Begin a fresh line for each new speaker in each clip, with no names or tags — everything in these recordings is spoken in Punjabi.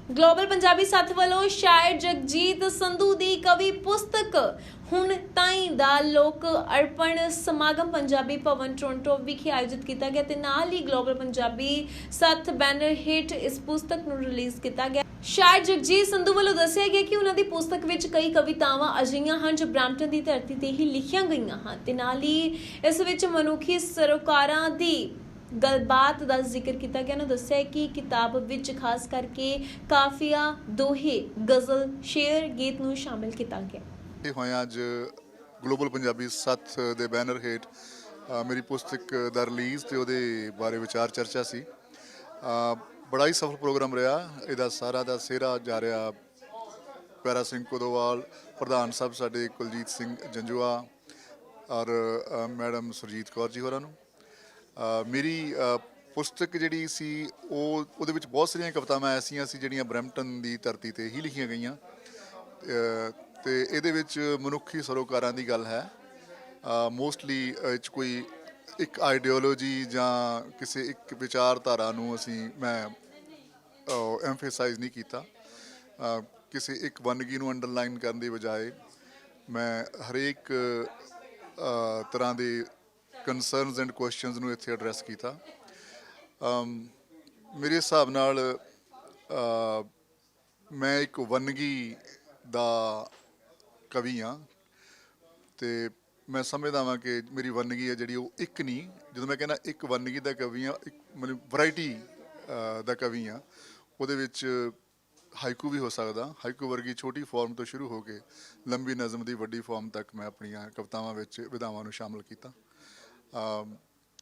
ਗਲੋਬਲ ਪੰਜਾਬੀ ਸੱਥ ਵੱਲੋਂ ਸ਼ਾਇਰ ਜਗਜੀਤ ਸੰਧੂ ਦੀ ਕਵੀ ਪੁਸਤਕ ਹੁਣ ਤਾਈਂ ਦਾ ਲੋਕ ਅਰਪਣ ਸਮਾਗਮ ਪੰਜਾਬੀ ਭਵਨ ਟੋਰਾਂਟੋ ਵਿਖੇ ਆਯੋਜਿਤ ਕੀਤਾ ਗਿਆ ਤੇ ਨਾਲ ਹੀ ਗਲੋਬਲ ਪੰਜਾਬੀ ਸੱਥ ਬੈਨਰ ਹੇਠ ਇਸ ਪੁਸਤਕ ਨੂੰ ਰਿਲੀਜ਼ ਕੀਤਾ ਗਿਆ। ਸ਼ਾਇਰ ਜਗਜੀਤ ਸੰਧੂ ਵੱਲੋਂ ਦੱਸਿਆ ਗਿਆ ਕਿ ਉਹਨਾਂ ਦੀ ਪੁਸਤਕ ਵਿੱਚ ਕਈ ਕਵਿਤਾਵਾਂ ਅਜਿਹੀਆਂ ਹਨ ਜੋ ਬ੍ਰੈਂਪਟਨ ਦੀ ਧਰਤੀ ਤੇ ਹੀ ਲਿਖੀਆਂ ਗਈਆਂ ਹਨ ਤੇ ਨਾਲ ਹੀ ਇਸ ਵਿੱਚ ਮਨੁੱਖੀ ਸਰੋਕਾਰਾਂ ਦੀ ਗੱਲਬਾਤ ਦਾ ਜ਼ਿਕਰ ਕੀਤਾ ਗਿਆ। ਉਹਨਾਂ ਦੱਸਿਆ ਕਿ ਕਿਤਾਬ ਵਿੱਚ ਖਾਸ ਕਰਕੇ ਕਾਫੀਆ, ਦੋਹੇ, ਗਜ਼ਲ, ਸ਼ੇਰ, ਗੀਤ ਨੂੰ ਸ਼ਾਮਿਲ ਕੀਤਾ ਗਿਆ।
ਇਹ ਹੋਇਆ ਅੱਜ ਗਲੋਬਲ ਪੰਜਾਬੀ ਸੱਥ ਦੇ ਬੈਨਰ ਹੇਠ ਮੇਰੀ ਪੁਸਤਕ ਦਾ ਰਿਲੀਜ਼ ਤੇ ਉਹਦੇ ਬਾਰੇ ਵਿਚਾਰ ਚਰਚਾ ਸੀ। ਬੜਾ ਹੀ ਸਫਲ ਪ੍ਰੋਗਰਾਮ ਰਿਹਾ। ਇਹਦਾ ਸਾਰਾ ਦਾ ਸਿਹਰਾ ਜਾ ਰਿਹਾ ਪਿਆਰਾ ਸਿੰਘ ਕੋਦੋਵਾਲ, ਪ੍ਰਧਾਨ ਸਾਹਿਬ ਸਾਡੇ ਕੁਲਜੀਤ ਸਿੰਘ ਜੰਜੂਆ ਔਰ ਮੈਡਮ ਸੁਰਜੀਤ ਕੌਰ ਜੀ ਹੋਰਾਂ ਨੂੰ। ਮੇਰੀ ਪੁਸਤਕ ਜਿਹੜੀ ਸੀ ਉਹਦੇ ਵਿੱਚ ਬਹੁਤ ਸਾਰੀਆਂ ਕਵਿਤਾਵਾਂ ਐਸੀਆਂ ਸੀ ਜਿਹੜੀਆਂ ਬ੍ਰੈਂਪਟਨ ਦੀ ਧਰਤੀ 'ਤੇ ਹੀ ਲਿਖੀਆਂ ਗਈਆਂ ਤੇ ਇਹਦੇ ਵਿੱਚ ਮਨੁੱਖੀ ਸਰੋਕਾਰਾਂ ਦੀ ਗੱਲ ਹੈ। ਮੋਸਟਲੀ ਇਹ 'ਚ ਕੋਈ ਇੱਕ ਆਈਡੀਓਲੋਜੀ ਜਾਂ ਕਿਸੇ ਇੱਕ ਵਿਚਾਰਧਾਰਾ ਨੂੰ ਮੈਂ ਐਮਫੇਸਾਈਜ਼ ਨਹੀਂ ਕੀਤਾ। ਕਿਸੇ ਇੱਕ ਵੰਨਗੀ ਨੂੰ ਅੰਡਰਲਾਈਨ ਕਰਨ ਦੀ ਬਜਾਏ ਮੈਂ ਹਰੇਕ ਤਰ੍ਹਾਂ ਦੇ ਕੰਸਰਨਸ ਐਂਡ ਕੁਐਸਚਨਸ ਨੂੰ ਇੱਥੇ ਐਡਰੈਸ ਕੀਤਾ। ਮੇਰੇ ਹਿਸਾਬ ਨਾਲ ਮੈਂ ਇੱਕ ਵੰਨਗੀ ਦਾ ਕਵੀ ਹਾਂ ਤੇ ਮੈਂ ਸਮਝਦਾ ਵਾਂ ਕਿ ਮੇਰੀ ਵੰਨਗੀ ਹੈ ਜਿਹੜੀ ਉਹ ਇੱਕ ਨਹੀਂ। ਜਦੋਂ ਮੈਂ ਕਹਿੰਦਾ ਇੱਕ ਵੰਨਗੀ ਦਾ ਕਵੀ ਹਾਂ, ਇੱਕ ਮਤਲਬ ਵਰਾਇਟੀ ਦਾ ਕਵੀ ਹਾਂ। ਉਹਦੇ ਵਿੱਚ ਹਾਈਕੂ ਵੀ ਹੋ ਸਕਦਾ। ਹਾਈਕੂ ਵਰਗੀ ਛੋਟੀ ਫਾਰਮ ਤੋਂ ਸ਼ੁਰੂ ਹੋ ਕੇ ਲੰਬੀ ਨਜ਼ਮ ਦੀ ਵੱਡੀ ਫਾਰਮ ਤੱਕ ਮੈਂ ਆਪਣੀਆਂ ਕਵਿਤਾਵਾਂ ਵਿੱਚ ਵਿਧਾਵਾਂ ਨੂੰ ਸ਼ਾਮਲ ਕੀਤਾ।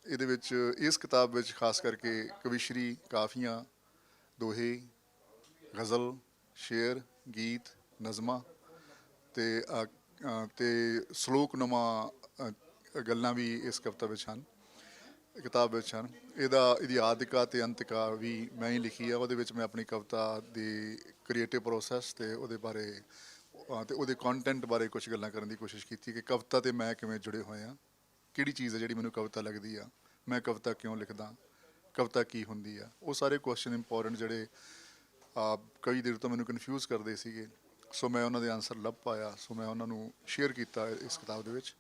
ਇਹਦੇ ਵਿੱਚ ਇਸ ਕਿਤਾਬ ਵਿੱਚ ਖਾਸ ਕਰਕੇ ਕਵਿਸ਼ਰੀ, ਕਾਫੀਆਂ, ਦੋਹੇ, ਗਜ਼ਲ, ਸ਼ੇਰ, ਗੀਤ, ਨਜ਼ਮਾਂ ਤੇ ਸਲੋਕਨੁਮਾ ਗੱਲਾਂ ਵੀ ਇਸ ਕਿਤਾਬ ਵਿੱਚ ਹਨ। ਇਹਦੀ ਆਦਿਕਾ ਤੇ ਅੰਤਿਕਾ ਵੀ ਮੈਂ ਹੀ ਲਿਖੀ ਆ। ਉਹਦੇ ਵਿੱਚ ਮੈਂ ਆਪਣੀ ਕਵਿਤਾ ਦੀ ਕ੍ਰੀਏਟਿਵ ਪ੍ਰੋਸੈਸ ਤੇ ਉਹਦੇ ਬਾਰੇ ਤੇ ਉਹਦੇ ਕੰਟੈਂਟ ਬਾਰੇ ਕੁਝ ਗੱਲਾਂ ਕਰਨ ਦੀ ਕੋਸ਼ਿਸ਼ ਕੀਤੀ ਕਿ ਕਵਿਤਾ ਤੇ ਮੈਂ ਕਿਵੇਂ ਜੁੜੇ ਹੋਏ ਹਾਂ, ਕਿਹੜੀ ਚੀਜ਼ ਹੈ ਜਿਹੜੀ ਮੈਨੂੰ ਕਵਿਤਾ ਲੱਗਦੀ ਆ, ਮੈਂ ਕਵਿਤਾ ਕਿਉਂ ਲਿਖਦਾ, ਕਵਿਤਾ ਕੀ ਹੁੰਦੀ ਆ। ਉਹ ਸਾਰੇ ਕੁਐਸਚਨ ਇੰਪੋਰਟੈਂਟ ਜਿਹੜੇ ਕਈ ਦੇਰ ਤੋਂ ਮੈਨੂੰ ਕਨਫਿਊਜ਼ ਕਰਦੇ ਸੀਗੇ, ਸੋ ਮੈਂ ਉਹਨਾਂ ਦੇ ਆਨਸਰ ਲੱਭ ਪਾਇਆ। ਸੋ ਮੈਂ ਉਹਨਾਂ ਨੂੰ ਸ਼ੇਅਰ ਕੀਤਾ ਇਸ ਕਿਤਾਬ ਦੇ ਵਿੱਚ।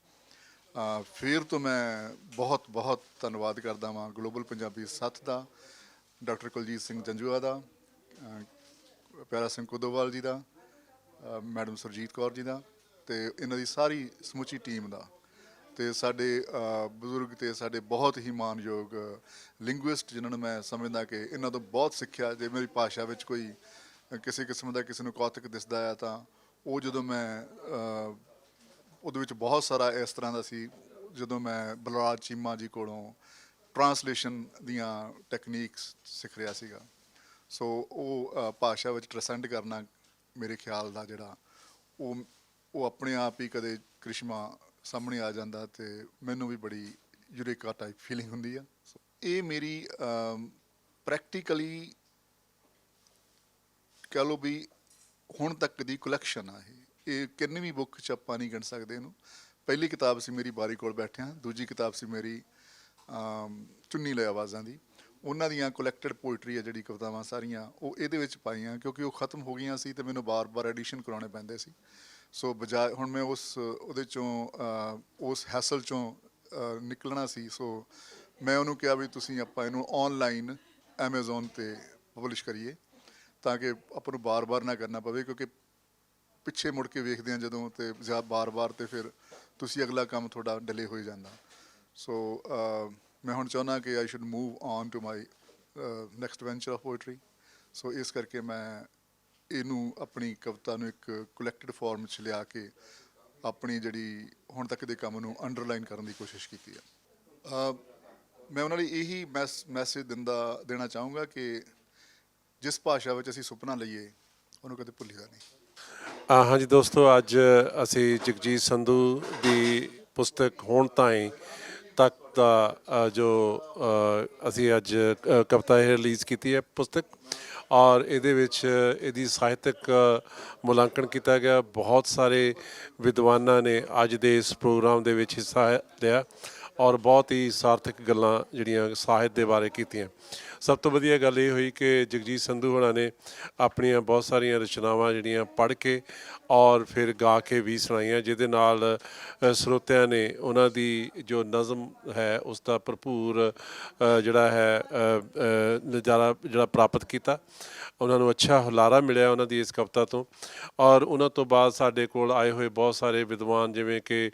ਫਿਰ ਤੋਂ ਮੈਂ ਬਹੁਤ ਬਹੁਤ ਧੰਨਵਾਦ ਕਰਦਾ ਵਾਂ ਗਲੋਬਲ ਪੰਜਾਬੀ ਸੱਥ ਦਾ, ਡਾਕਟਰ ਕੁਲਜੀਤ ਸਿੰਘ ਜੰਜੂਆ ਦਾ, ਪਿਆਰਾ ਸਿੰਘ ਕੋਦੋਵਾਲ ਜੀ ਦਾ, ਮੈਡਮ ਸੁਰਜੀਤ ਕੌਰ ਜੀ ਦਾ ਤੇ ਇਹਨਾਂ ਦੀ ਸਾਰੀ ਸਮੁੱਚੀ ਟੀਮ ਦਾ, ਤੇ ਸਾਡੇ ਬਜ਼ੁਰਗ ਤੇ ਸਾਡੇ ਬਹੁਤ ਹੀ ਮਾਣਯੋਗ ਲਿੰਗੁਇਸਟ ਜਿਨ੍ਹਾਂ ਨੂੰ ਮੈਂ ਸਮਝਦਾ ਕਿ ਇਹਨਾਂ ਤੋਂ ਬਹੁਤ ਸਿੱਖਿਆ। ਜੇ ਮੇਰੀ ਭਾਸ਼ਾ ਵਿੱਚ ਕੋਈ ਕਿਸੇ ਕਿਸਮ ਦਾ ਕਿਸੇ ਨੂੰ ਕੌਤਕ ਦਿਸਦਾ ਆ ਤਾਂ ਉਹ ਜਦੋਂ ਮੈਂ ਉਹਦੇ ਵਿੱਚ ਬਹੁਤ ਸਾਰਾ ਇਸ ਤਰ੍ਹਾਂ ਦਾ ਸੀ ਜਦੋਂ ਮੈਂ ਬਲਰਾਜ ਚੀਮਾ ਜੀ ਕੋਲੋਂ ਟਰਾਂਸਲੇਸ਼ਨ ਦੀਆਂ ਟੈਕਨੀਕਸ ਸਿੱਖ ਰਿਹਾ ਸੀਗਾ। ਸੋ ਉਹ ਭਾਸ਼ਾ ਵਿੱਚ ਟ੍ਰਾਂਸੈਂਡ ਕਰਨਾ ਮੇਰੇ ਖਿਆਲ ਦਾ ਜਿਹੜਾ ਉਹ ਆਪਣੇ ਆਪ ਹੀ ਕਦੇ ਕ੍ਰਿਸ਼ਮਾ ਸਾਹਮਣੇ ਆ ਜਾਂਦਾ ਤੇ ਮੈਨੂੰ ਵੀ ਬੜੀ ਯੂਰੇਕਾ ਟਾਈਪ ਫੀਲਿੰਗ ਹੁੰਦੀ ਆ। ਇਹ ਮੇਰੀ ਪ੍ਰੈਕਟੀਕਲੀ ਕਹਿ ਲਓ ਵੀ ਹੁਣ ਤੱਕ ਦੀ ਕੁਲੈਕਸ਼ਨ ਆ। ਇਹ ਕਿੰਨਵੀਂ ਬੁੱਕ 'ਚ ਆਪਾਂ ਨਹੀਂ ਗਿਣ ਸਕਦੇ ਇਹਨੂੰ। ਪਹਿਲੀ ਕਿਤਾਬ ਸੀ ਮੇਰੀ ਬਾਰੀ ਕੋਲ ਬੈਠਿਆਂ, ਦੂਜੀ ਕਿਤਾਬ ਸੀ ਮੇਰੀ ਚੁੰਨੀ ਲੈ ਆਵਾਜ਼ਾਂ ਦੀ। ਉਹਨਾਂ ਦੀਆਂ ਕੁਲੈਕਟਡ ਪੋਇਟਰੀ ਆ ਜਿਹੜੀ ਕਵਿਤਾਵਾਂ ਸਾਰੀਆਂ ਉਹ ਇਹਦੇ ਵਿੱਚ ਪਾਈਆਂ ਕਿਉਂਕਿ ਉਹ ਖ਼ਤਮ ਹੋ ਗਈਆਂ ਸੀ ਤੇ ਮੈਨੂੰ ਬਾਰ-ਬਾਰ ਐਡੀਸ਼ਨ ਕਰਾਉਣੇ ਪੈਂਦੇ ਸੀ। ਸੋ ਬਜਾਏ ਹੁਣ ਮੈਂ ਉਹਦੇ 'ਚੋਂ ਉਸ ਹੈਸਲ 'ਚੋਂ ਨਿਕਲਣਾ ਸੀ। ਸੋ ਮੈਂ ਉਹਨੂੰ ਕਿਹਾ ਵੀ ਤੁਸੀਂ ਆਪਾਂ ਇਹਨੂੰ ਔਨਲਾਈਨ ਐਮਾਜ਼ੋਨ 'ਤੇ ਪਬਲਿਸ਼ ਕਰੀਏ ਤਾਂ ਕਿ ਆਪਾਂ ਨੂੰ ਬਾਰ-ਬਾਰ ਨਾ ਕਰਨਾ ਪਵੇ, ਕਿਉਂਕਿ ਪਿੱਛੇ ਮੁੜ ਕੇ ਵੇਖਦੇ ਹਾਂ ਜਦੋਂ ਤੇ ਜਾਂ ਬਾਰ-ਬਾਰ ਤੇ ਫਿਰ ਤੁਸੀਂ ਅਗਲਾ ਕੰਮ ਤੁਹਾਡਾ ਡਿਲੇ ਹੋਈ ਜਾਂਦਾ। ਸੋ ਮੈਂ ਹੁਣ ਚਾਹੁੰਦਾ ਕਿ I should move on to my next venture of poetry. So ਇਸ ਕਰਕੇ ਮੈਂ ਇਹਨੂੰ ਆਪਣੀ ਕਵਿਤਾ ਨੂੰ ਇੱਕ ਕੁਲੈਕਟਡ ਫਾਰਮ 'ਚ ਲਿਆ ਕੇ ਆਪਣੀ ਜਿਹੜੀ ਹੁਣ ਤੱਕ ਦੇ ਕੰਮ ਨੂੰ ਅੰਡਰਲਾਈਨ ਕਰਨ ਦੀ ਕੋਸ਼ਿਸ਼ ਕੀਤੀ ਹੈ। ਮੈਂ ਉਹਨਾਂ ਲਈ ਇਹੀ ਮੈਸੇਜ ਦੇਣਾ ਚਾਹੂੰਗਾ ਕਿ ਜਿਸ ਭਾਸ਼ਾ ਵਿੱਚ ਅਸੀਂ ਸੁਪਨਾ ਲਈਏ ਉਹਨੂੰ ਕਦੇ ਭੁੱਲੀਦਾ ਨਹੀਂ।
ਹਾਂਜੀ ਦੋਸਤੋ, ਅੱਜ ਅਸੀਂ ਜਗਜੀਤ ਸੰਧੂ ਦੀ ਪੁਸਤਕ ਹੁਣ ਤਾਈਂ ਤੱਕ ਦਾ ਜੋ ਅਸੀਂ ਅੱਜ ਕਵਿਤਾ ਰਿਲੀਜ਼ ਕੀਤੀ ਹੈ ਪੁਸਤਕ, ਔਰ ਇਹਦੇ ਵਿੱਚ ਇਹਦੀ ਸਾਹਿਤਕ ਮੁਲਾਂਕਣ ਕੀਤਾ ਗਿਆ। ਬਹੁਤ ਸਾਰੇ ਵਿਦਵਾਨਾਂ ਨੇ ਅੱਜ ਦੇ ਇਸ ਪ੍ਰੋਗਰਾਮ ਦੇ ਵਿੱਚ ਹਿੱਸਾ ਲਿਆ ਔਰ ਬਹੁਤ ਹੀ ਸਾਰਥਕ ਗੱਲਾਂ ਜਿਹੜੀਆਂ ਸਾਹਿਤ ਦੇ ਬਾਰੇ ਕੀਤੀਆਂ। ਸਭ ਤੋਂ ਵਧੀਆ ਗੱਲ ਇਹ ਹੋਈ ਕਿ ਜਗਜੀਤ ਸੰਧੂ ਹੋਣਾ ਨੇ ਆਪਣੀਆਂ ਬਹੁਤ ਸਾਰੀਆਂ ਰਚਨਾਵਾਂ ਜਿਹੜੀਆਂ ਪੜ੍ਹ ਕੇ ਔਰ ਫਿਰ ਗਾ ਕੇ ਵੀ ਸੁਣਾਈਆਂ, ਜਿਹਦੇ ਨਾਲ ਸਰੋਤਿਆਂ ਨੇ ਉਹਨਾਂ ਦੀ ਜੋ ਨਜ਼ਮ ਹੈ ਉਸ ਦਾ ਭਰਪੂਰ ਜਿਹੜਾ ਹੈ ਨਜ਼ਾਰਾ ਜਿਹੜਾ ਪ੍ਰਾਪਤ ਕੀਤਾ। ਉਹਨਾਂ ਨੂੰ ਅੱਛਾ ਹੁਲਾਰਾ ਮਿਲਿਆ ਉਹਨਾਂ ਦੀ ਇਸ ਕਵਿਤਾ ਤੋਂ। ਔਰ ਉਹਨਾਂ ਤੋਂ ਬਾਅਦ ਸਾਡੇ ਕੋਲ ਆਏ ਹੋਏ ਬਹੁਤ ਸਾਰੇ ਵਿਦਵਾਨ ਜਿਵੇਂ ਕਿ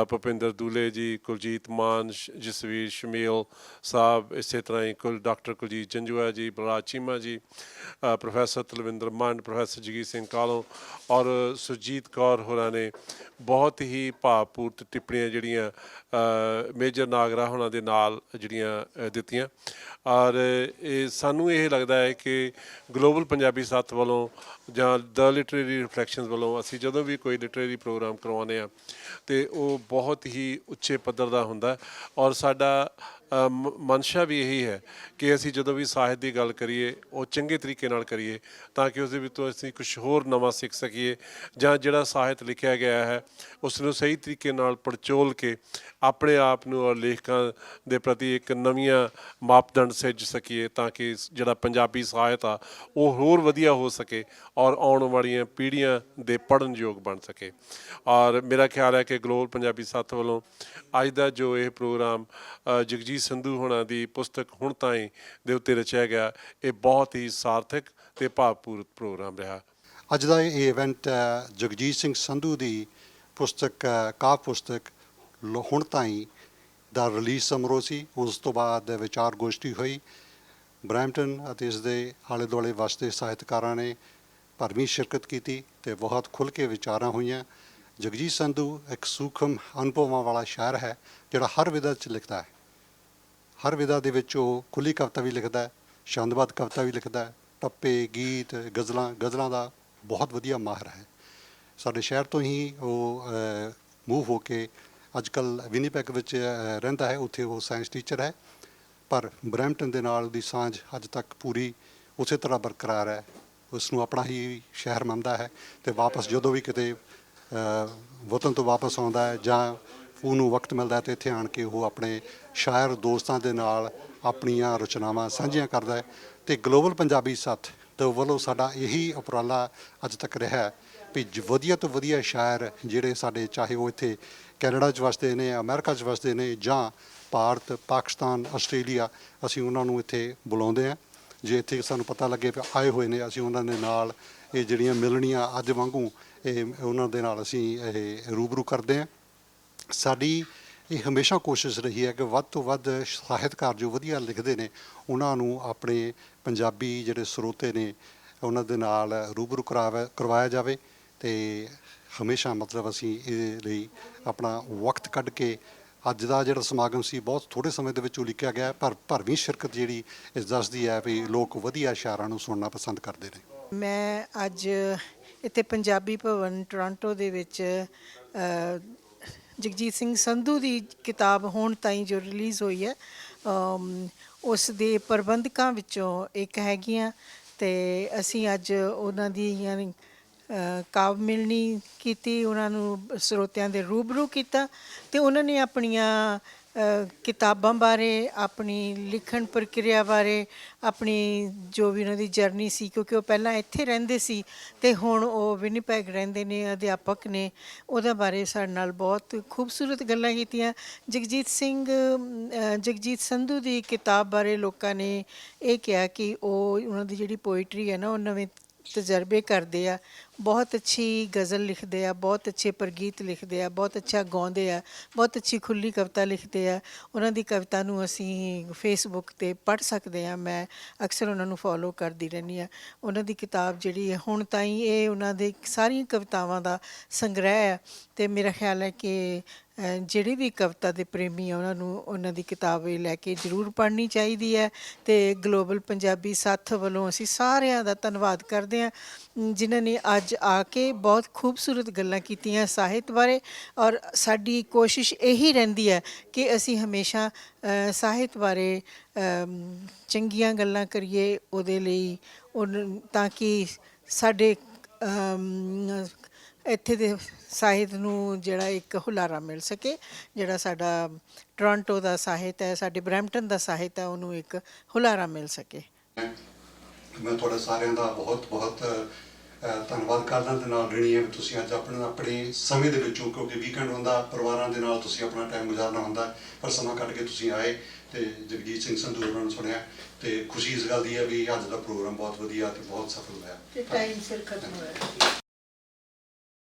ਭੁਪਿੰਦਰ ਦੂਲੇ ਜੀ, ਕੁਲਜੀਤ ਮਾਨ, ਜਸਵੀਰ ਸ਼ਮੀਲ ਸਾਹਿਬ, ਇਸੇ ਤਰ੍ਹਾਂ ਹੀ ਡਾਕਟਰ ਕੁਲਜੀਤ ਜੰਜੂਆ ਜੀ, ਬਲਰਾਜ ਚੀਮਾ ਜੀ, ਪ੍ਰੋਫੈਸਰ ਤਲਵਿੰਦਰ ਮੰਡ, ਪ੍ਰੋਫੈਸਰ ਜਗੀਰ ਸਿੰਘ ਕਾਲੋਂ ਔਰ ਸੁਰਜੀਤ ਕੌਰ ਹੋਰਾਂ ਨੇ ਬਹੁਤ ਹੀ ਭਾਵਪੂਰਤ ਟਿੱਪਣੀਆਂ ਜਿਹੜੀਆਂ ਮੇਜਰ ਨਾਗਰਾ ਹੋਣਾ ਦੇ ਨਾਲ ਜਿਹੜੀਆਂ ਦਿੱਤੀਆਂ। ਔਰ ਸਾਨੂੰ ਇਹ ਲੱਗਦਾ ਹੈ ਕਿ ਗਲੋਬਲ ਪੰਜਾਬੀ ਸੱਥ ਵੱਲੋਂ ਜਾਂ ਦ ਲਿਟਰੇਰੀ ਰਿਫਲੈਕਸ਼ਨਸ ਵੱਲੋਂ ਅਸੀਂ ਜਦੋਂ ਵੀ ਕੋਈ ਲਿਟਰੇਰੀ ਪ੍ਰੋਗਰਾਮ ਕਰਵਾਉਂਦੇ ਹਾਂ ਅਤੇ ਉਹ ਬਹੁਤ ਹੀ ਉੱਚੇ ਪੱਧਰ ਦਾ ਹੁੰਦਾ। ਔਰ ਸਾਡਾ ਮਨਸ਼ਾ ਵੀ ਇਹੀ ਹੈ ਕਿ ਅਸੀਂ ਜਦੋਂ ਵੀ ਸਾਹਿਤ ਦੀ ਗੱਲ ਕਰੀਏ ਉਹ ਚੰਗੇ ਤਰੀਕੇ ਨਾਲ ਕਰੀਏ ਤਾਂ ਕਿ ਉਸਦੇ ਵਿੱਚੋਂ ਅਸੀਂ ਕੁਛ ਹੋਰ ਨਵਾਂ ਸਿੱਖ ਸਕੀਏ, ਜਾਂ ਜਿਹੜਾ ਸਾਹਿਤ ਲਿਖਿਆ ਗਿਆ ਹੈ ਉਸ ਨੂੰ ਸਹੀ ਤਰੀਕੇ ਨਾਲ ਪੜਚੋਲ ਕੇ ਆਪਣੇ ਆਪ ਨੂੰ ਔਰ ਲੇਖਕਾਂ ਦੇ ਪ੍ਰਤੀ ਇੱਕ ਨਵੀਆਂ ਮਾਪਦੰਡ ਸਿਰਜ ਸਕੀਏ, ਤਾਂ ਕਿ ਜਿਹੜਾ ਪੰਜਾਬੀ ਸਾਹਿਤ ਆ ਉਹ ਹੋਰ ਵਧੀਆ ਹੋ ਸਕੇ ਔਰ ਆਉਣ ਵਾਲੀਆਂ ਪੀੜ੍ਹੀਆਂ ਦੇ ਪੜ੍ਹਨ ਯੋਗ ਬਣ ਸਕੇ। ਔਰ ਮੇਰਾ ਖਿਆਲ ਹੈ ਕਿ ਗਲੋਬਲ ਪੰਜਾਬੀ ਸੱਥ ਵੱਲੋਂ ਅੱਜ ਦਾ ਜੋ ਇਹ ਪ੍ਰੋਗਰਾਮ ਜਗਜੀਤ ਸੰਧੂ ਹੋਣਾ ਦੀ ਪੁਸਤਕ ਹੁਣ ਤਾਈਂ ਦੇ ਉੱਤੇ ਰਚਿਆ ਗਿਆ, ਇਹ ਬਹੁਤ ਹੀ ਸਾਰਥਕ ਅਤੇ ਭਾਵਪੂਰਤ ਪ੍ਰੋਗਰਾਮ ਰਿਹਾ।
ਅੱਜ ਦਾ ਇਹ ਇਵੈਂਟ ਜਗਜੀਤ ਸਿੰਘ ਸੰਧੂ ਦੀ ਪੁਸਤਕ ਕਾਵਿ ਪੁਸਤਕ ਹੁਣ ਤਾਈਂ ਦਾ ਰਿਲੀਜ਼ ਸਮਾਰੋਹ ਸੀ। ਉਸ ਤੋਂ ਬਾਅਦ ਵਿਚਾਰ ਗੋਸ਼ਟੀ ਹੋਈ। ਬਰੈਂਪਟਨ ਅਤੇ ਇਸ ਦੇ ਆਲੇ ਦੁਆਲੇ ਵਸਦੇ ਸਾਹਿਤਕਾਰਾਂ ਨੇ ਭਰਵੀਂ ਸ਼ਿਰਕਤ ਕੀਤੀ ਅਤੇ ਬਹੁਤ ਖੁੱਲ੍ਹ ਕੇ ਵਿਚਾਰਾਂ ਹੋਈਆਂ। ਜਗਜੀਤ ਸੰਧੂ ਇੱਕ ਸੂਖਮ ਅਨੁਭਵਾਂ ਵਾਲਾ ਸ਼ਾਇਰ ਹੈ ਜਿਹੜਾ ਹਰ ਵਿਧਾ 'ਚ ਲਿਖਦਾ ਹੈ। ਹਰ ਵਿਧਾ ਦੇ ਵਿੱਚ ਉਹ ਖੁੱਲ੍ਹੀ ਕਵਿਤਾ ਵੀ ਲਿਖਦਾ ਹੈ, ਛੰਦਬੱਧ ਕਵਿਤਾ ਵੀ ਲਿਖਦਾ ਹੈ, ਟੱਪੇ, ਗੀਤ, ਗਜ਼ਲਾਂ ਦਾ ਬਹੁਤ ਵਧੀਆ ਮਾਹਰ ਹੈ। ਸਾਡੇ ਸ਼ਹਿਰ ਤੋਂ ਹੀ ਉਹ ਮੂਵ ਹੋ ਕੇ ਅੱਜ ਕੱਲ੍ਹ ਵਿਨੀਪੈਗ ਵਿੱਚ ਰਹਿੰਦਾ ਹੈ, ਉੱਥੇ ਉਹ ਸਾਇੰਸ ਟੀਚਰ ਹੈ। ਪਰ ਬਰੈਂਪਟਨ ਦੇ ਨਾਲ ਦੀ ਸਾਂਝ ਅੱਜ ਤੱਕ ਪੂਰੀ ਉਸੇ ਤਰ੍ਹਾਂ ਬਰਕਰਾਰ ਹੈ। ਉਸ ਨੂੰ ਆਪਣਾ ਹੀ ਸ਼ਹਿਰ ਮੰਨਦਾ ਹੈ ਅਤੇ ਵਾਪਸ ਜਦੋਂ ਵੀ ਕਿਤੇ ਵਤਨ ਤੋਂ ਵਾਪਸ ਆਉਂਦਾ ਹੈ ਜਾਂ ਉਹਨੂੰ ਵਕਤ ਮਿਲਦਾ ਹੈ ਤਾਂ ਇੱਥੇ ਆਣ ਕੇ ਉਹ ਆਪਣੇ ਸ਼ਾਇਰ ਦੋਸਤਾਂ ਦੇ ਨਾਲ ਆਪਣੀਆਂ ਰਚਨਾਵਾਂ ਸਾਂਝੀਆਂ ਕਰਦਾ ਹੈ। ਅਤੇ ਗਲੋਬਲ ਪੰਜਾਬੀ ਸੱਥ ਦੇ ਵੱਲੋਂ ਸਾਡਾ ਇਹੀ ਉਪਰਾਲਾ ਅੱਜ ਤੱਕ ਰਿਹਾ ਵੀ ਵਧੀਆ ਤੋਂ ਵਧੀਆ ਸ਼ਾਇਰ ਜਿਹੜੇ ਸਾਡੇ, ਚਾਹੇ ਉਹ ਇੱਥੇ ਕੈਨੇਡਾ 'ਚ ਵਸਦੇ ਨੇ, ਅਮਰੀਕਾ 'ਚ ਵਸਦੇ ਨੇ ਜਾਂ ਭਾਰਤ, ਪਾਕਿਸਤਾਨ, ਆਸਟ੍ਰੇਲੀਆ, ਅਸੀਂ ਉਹਨਾਂ ਨੂੰ ਇੱਥੇ ਬੁਲਾਉਂਦੇ ਹਾਂ। ਜੇ ਇੱਥੇ ਸਾਨੂੰ ਪਤਾ ਲੱਗੇ ਵੀ ਆਏ ਹੋਏ ਨੇ, ਅਸੀਂ ਉਹਨਾਂ ਦੇ ਨਾਲ ਇਹ ਜਿਹੜੀਆਂ ਮਿਲਣੀਆਂ ਅੱਜ ਵਾਂਗੂ ਇਹ ਉਹਨਾਂ ਦੇ ਨਾਲ ਅਸੀਂ ਇਹ ਰੂਬਰੂ ਕਰਦੇ ਹਾਂ। ਸਾਡੀ ਇਹ ਹਮੇਸ਼ਾ ਕੋਸ਼ਿਸ਼ ਰਹੀ ਹੈ ਕਿ ਵੱਧ ਤੋਂ ਵੱਧ ਸਾਹਿਤਕਾਰ ਜੋ ਵਧੀਆ ਲਿਖਦੇ ਨੇ ਉਹਨਾਂ ਨੂੰ ਆਪਣੇ ਪੰਜਾਬੀ ਜਿਹੜੇ ਸਰੋਤੇ ਨੇ ਉਹਨਾਂ ਦੇ ਨਾਲ ਰੂਬਰੂ ਕਰਵਾਇਆ ਜਾਵੇ। ਅਤੇ ਹਮੇਸ਼ਾ ਮਤਲਬ ਅਸੀਂ ਇਹਦੇ ਲਈ ਆਪਣਾ ਵਕਤ ਕੱਢ ਕੇ ਅੱਜ ਦਾ ਜਿਹੜਾ ਸਮਾਗਮ ਸੀ ਬਹੁਤ ਥੋੜ੍ਹੇ ਸਮੇਂ ਦੇ ਵਿੱਚ ਉਲੀਕਿਆ ਗਿਆ, ਪਰ ਭਰਵੀਂ ਸ਼ਿਰਕਤ ਜਿਹੜੀ ਇਸ ਦੱਸਦੀ ਹੈ ਵੀ ਲੋਕ ਵਧੀਆ ਸ਼ਾਇਰਾਂ ਨੂੰ ਸੁਣਨਾ ਪਸੰਦ ਕਰਦੇ ਨੇ।
ਮੈਂ ਅੱਜ ਇੱਥੇ ਪੰਜਾਬੀ ਭਵਨ ਟੋਰਾਂਟੋ ਦੇ ਵਿੱਚ ਜਗਜੀਤ ਸਿੰਘ ਸੰਧੂ ਦੀ ਕਿਤਾਬ ਹੁਣ ਤਾਈਂ ਜੋ ਰਿਲੀਜ਼ ਹੋਈ ਹੈ ਉਸ ਦੇ ਪ੍ਰਬੰਧਕਾਂ ਵਿੱਚੋਂ ਇੱਕ ਹੈਗੀਆਂ, ਅਤੇ ਅਸੀਂ ਅੱਜ ਉਹਨਾਂ ਦੀ ਯਾਨੀ ਕਾਵਿ ਮਿਲਣੀ ਕੀਤੀ, ਉਹਨਾਂ ਨੂੰ ਸਰੋਤਿਆਂ ਦੇ ਰੂਬਰੂ ਕੀਤਾ ਅਤੇ ਉਹਨਾਂ ਨੇ ਆਪਣੀਆਂ ਕਿਤਾਬਾਂ ਬਾਰੇ, ਆਪਣੀ ਲਿਖਣ ਪ੍ਰਕਿਰਿਆ ਬਾਰੇ, ਆਪਣੀ ਜੋ ਵੀ ਉਹਨਾਂ ਦੀ ਜਰਨੀ ਸੀ, ਕਿਉਂਕਿ ਉਹ ਪਹਿਲਾਂ ਇੱਥੇ ਰਹਿੰਦੇ ਸੀ ਅਤੇ ਹੁਣ ਉਹ ਵਿਨੀਪੈਗ ਰਹਿੰਦੇ ਨੇ, ਅਧਿਆਪਕ ਨੇ, ਉਹਦੇ ਬਾਰੇ ਸਾਡੇ ਨਾਲ ਬਹੁਤ ਖੂਬਸੂਰਤ ਗੱਲਾਂ ਕੀਤੀਆਂ। ਜਗਜੀਤ ਸੰਧੂ ਦੀ ਕਿਤਾਬ ਬਾਰੇ ਲੋਕਾਂ ਨੇ ਇਹ ਕਿਹਾ ਕਿ ਉਹਨਾਂ ਦੀ ਜਿਹੜੀ ਪੋਇਟਰੀ ਹੈ ਨਾ ਉਹ ਨਵੇਂ ਤਜਰਬੇ ਕਰਦੇ ਆ, ਬਹੁਤ ਅੱਛੀ ਗਜ਼ਲ ਲਿਖਦੇ ਆ, ਬਹੁਤ ਅੱਛੇ ਪ੍ਰਗੀਤ ਲਿਖਦੇ ਆ, ਬਹੁਤ ਅੱਛਾ ਗਾਉਂਦੇ ਆ, ਬਹੁਤ ਅੱਛੀ ਖੁੱਲ੍ਹੀ ਕਵਿਤਾ ਲਿਖਦੇ ਆ। ਉਹਨਾਂ ਦੀ ਕਵਿਤਾ ਨੂੰ ਅਸੀਂ ਫੇਸਬੁੱਕ 'ਤੇ ਪੜ੍ਹ ਸਕਦੇ ਹਾਂ। ਮੈਂ ਅਕਸਰ ਉਹਨਾਂ ਨੂੰ ਫੋਲੋ ਕਰਦੀ ਰਹਿੰਦੀ ਹਾਂ। ਉਹਨਾਂ ਦੀ ਕਿਤਾਬ ਜਿਹੜੀ ਹੈ ਹੁਣ ਤਾਈਂ ਇਹ ਉਹਨਾਂ ਦੇ ਸਾਰੀਆਂ ਕਵਿਤਾਵਾਂ ਦਾ ਸੰਗ੍ਰਹਿ ਹੈ, ਅਤੇ ਮੇਰਾ ਖਿਆਲ ਹੈ ਕਿ ਜਿਹੜੇ ਵੀ ਕਵਿਤਾ ਦੇ ਪ੍ਰੇਮੀ ਆ ਉਹਨਾਂ ਨੂੰ ਉਹਨਾਂ ਦੀ ਕਿਤਾਬ ਇਹ ਲੈ ਕੇ ਜ਼ਰੂਰ ਪੜ੍ਹਨੀ ਚਾਹੀਦੀ ਹੈ। ਅਤੇ ਗਲੋਬਲ ਪੰਜਾਬੀ ਸੱਥ ਵੱਲੋਂ ਅਸੀਂ ਸਾਰਿਆਂ ਦਾ ਧੰਨਵਾਦ ਕਰਦੇ ਹਾਂ ਜਿਨ੍ਹਾਂ ਨੇ ਅੱਜ ਆ ਕੇ ਬਹੁਤ ਖੂਬਸੂਰਤ ਗੱਲਾਂ ਕੀਤੀਆਂ ਸਾਹਿਤ ਬਾਰੇ। ਔਰ ਸਾਡੀ ਕੋਸ਼ਿਸ਼ ਇਹੀ ਰਹਿੰਦੀ ਹੈ ਕਿ ਅਸੀਂ ਹਮੇਸ਼ਾ ਸਾਹਿਤ ਬਾਰੇ ਚੰਗੀਆਂ ਗੱਲਾਂ ਕਰੀਏ, ਉਹਦੇ ਲਈ ਤਾਂ ਕਿ ਸਾਡੇ ਇੱਥੇ ਦੇ ਸਾਹਿਤ ਨੂੰ ਜਿਹੜਾ ਇੱਕ ਹੁਲਾਰਾ ਮਿਲ ਸਕੇ, ਜਿਹੜਾ ਸਾਡਾ ਟੋਰਾਂਟੋ ਦਾ ਸਾਹਿਤ ਹੈ, ਸਾਡੇ ਬਰੈਂਪਟਨ ਦਾ ਸਾਹਿਤ ਹੈ, ਉਹਨੂੰ ਇੱਕ ਹੁਲਾਰਾ ਮਿਲ ਸਕੇ।
ਮੈਂ ਤੁਹਾਡਾ ਸਾਰਿਆਂ ਦਾ ਬਹੁਤ ਬਹੁਤ ਧੰਨਵਾਦ ਕਰਦਾ ਤੇ ਨਾਲ ਰਹਿਣੀ ਹੈ ਵੀ ਤੁਸੀਂ ਅੱਜ ਆਪਣੇ ਸਮੇਂ ਦੇ ਵਿੱਚੋਂ, ਕਿਉਂਕਿ ਵੀਕਐਂਡ ਹੁੰਦਾ, ਪਰਿਵਾਰਾਂ ਦੇ ਨਾਲ ਤੁਸੀਂ ਆਪਣਾ ਟਾਈਮ ਗੁਜ਼ਾਰਨਾ ਹੁੰਦਾ, ਪਰ ਸਮਾਂ ਕੱਢ ਕੇ ਤੁਸੀਂ ਆਏ ਤੇ ਜਗਜੀਤ ਸਿੰਘ ਸੰਧੂ ਹੋਰਾਂ ਨੂੰ ਸੁਣਿਆ ਤੇ ਖੁਸ਼ੀ ਇਸ ਗੱਲ ਦੀ ਹੈ ਵੀ ਅੱਜ ਦਾ ਪ੍ਰੋਗਰਾਮ ਬਹੁਤ ਵਧੀਆ ਤੇ ਬਹੁਤ ਸਫਲ ਹੋਇਆ।
ਤੇ ਟਾਈਮ ਸਿਰ ਖਤਮ ਹੋਇਆ।